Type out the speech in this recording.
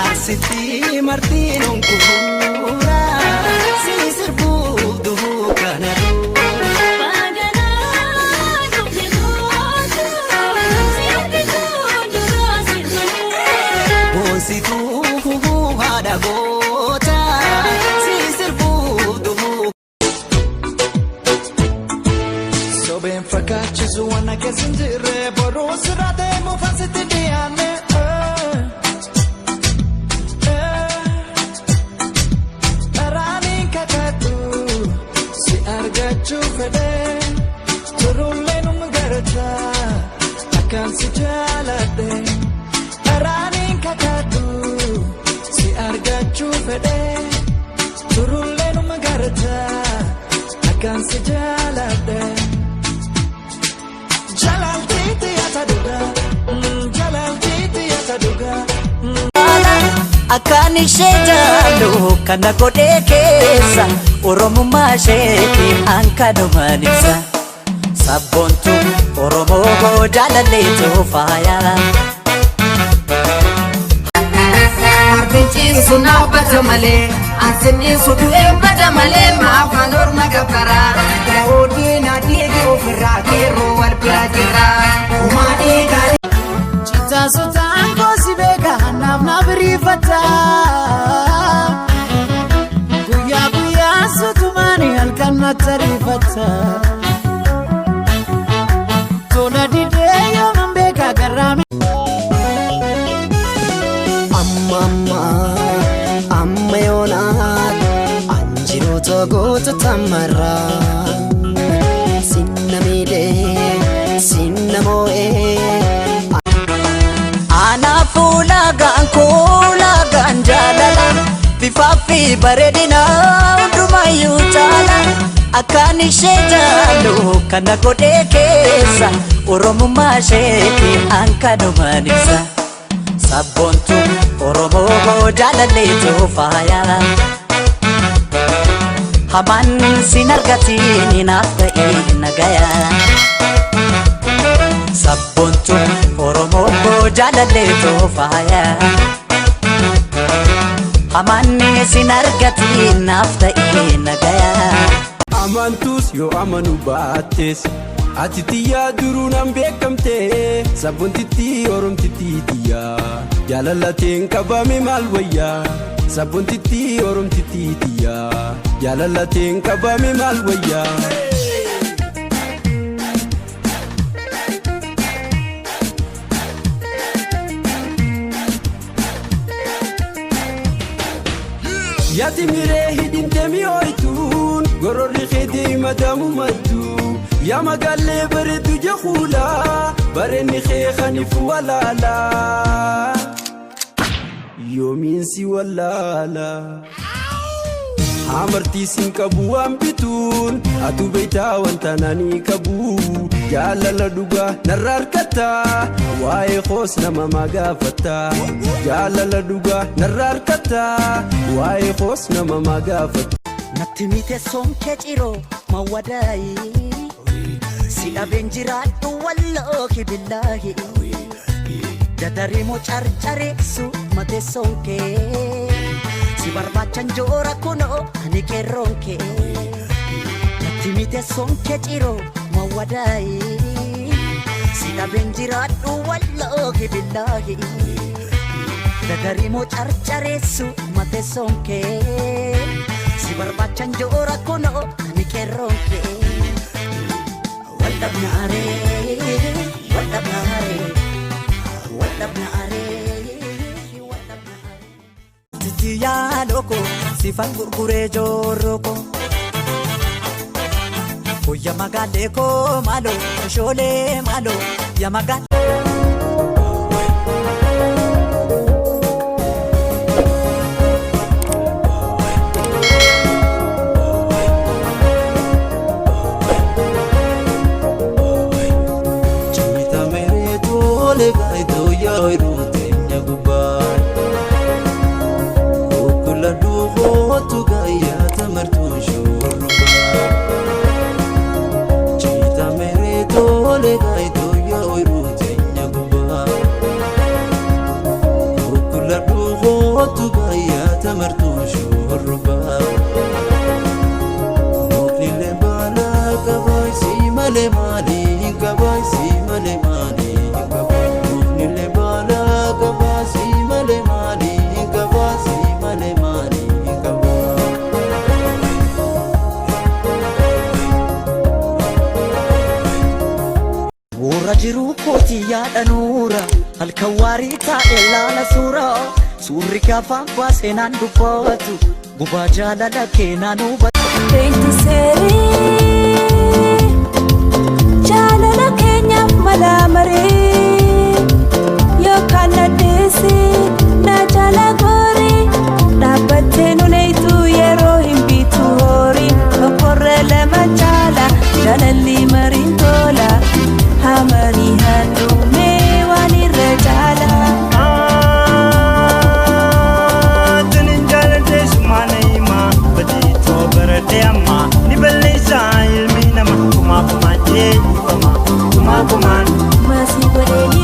Asitti martiin kura si sirbu duhu kanatu. Bositu hada gota si sirbu duhu. So ben fakkachi zuwana kesindire boros rade mo fasiti diane. Chufede, turulle num garcha, akan si jalade. Arani kakatu, si arga chufede, turulle num garcha, akan si jalade. Jalal titi ataduga, jalal titi ataduga. Akan ishee jaallu kana godhee keessa Oromummaa isheetti hankanumaan ibsa. Sabboontu Oromoo jaalalleetu faaya. Arbinciisu naabbata malee, ansinniisu du'ee bada malee, maafaan orma gabbaraa. Yaa'oodii naadhiigi ofirraa keerroo wal biraa jirra. Uumaa dhiigaa. Chitaasotaan goosi beeka naaf naaf riifata. Guyyaa guyyaa sutumaani halkan natti riifata. Tola didee yooman beeka garraami. Amma yoonaat anjiroota goota tamarraa. Sinna miidhee sinna moo'ee. Fuulagaan kuulagaan jaalala bifaafi bareedina hundumayyuu caala. Akkaan ishee jaallu kana godhee keessa Oromummaa isheetti hankanumaan ibsa. Sabboontu Oromoo jaalalleetu faaya. Hamaan sin argatiin naaf ta'e nagaya. Sabboontu Oromoo jaalalleetu faaya. Hamaan sin argatiin naaf ta'e nagaya. Amantus yoo amanu baattes ati tiyyaa duruunaan beekamte. Sabboontitti Oromtitti tiyyaa jaalalateen qabame maal wayyaa. Sabboontitti Oromtitti tiyyaa jaalalateen qabame maal wayyaa. Yati miree hidhimte mi'ooytuun gororri keetii madamu maddu. Yaa magaallee bareedu jechuudha bareenni kee kaniif walaala. Yoomiin si walaala. Amartii sin qabu waan bituun atu beektaa wanta nani qabu. Jaalala dhugaa narra harkata waa'ee koos nama magaafata. Jaalala dhugaa narra harkata waa'ee koos nama magaafata. Natti mite sonkee ciroo mawwadaayi. Si dhabeen jiraadhu walloohi billaahi. Dadariimoo carcareessu mate sonkee. Si barbaachan joora kunoo ani qeerroon kee. Natti mite sonkee ciroo mawwadaayi. Si dhabeen jiraadhu walloohi billaahi. Dadariimoo carcareessu mate sonkee. Si barbaachan joora kunoo ani qeerroon kee. Waldhabnaaree waldhabnaaree waldhabnaaree. Titiyaa loko sifan gurguree joorroko. Oyya magaalee koo maaloo shoolee maaloo ya magaalee. Chita mere tole gai to yo irutenya kootu gayyaa tamartuu shurrubbaa muknillee baala qabaa si malee maalii hin qabaa si malee maalii hin qabaa muknillee baala qabaa si malee maalii hin qabaa si malee maalii hin qabaa. Warra jiru kooti yaada nuura halkan waarii taa'e laala suura suurri gaafaan baasee naan dubbatu gubaa jaalala keenan hubatu. Beektu seerii jaalala keenyaaf mala maree yookaan naddeessi na jala gorii dhaabbattee nuneetu yeroo hin bitu horii tokkorree lama jaala jaalalli mariin tola. Hamani hadume wani rajala Tunin jalate sumana ima Badi to barade amma Ni balisa ilmi nama Kuma kuma je ifama Kuma kuma Masih boleh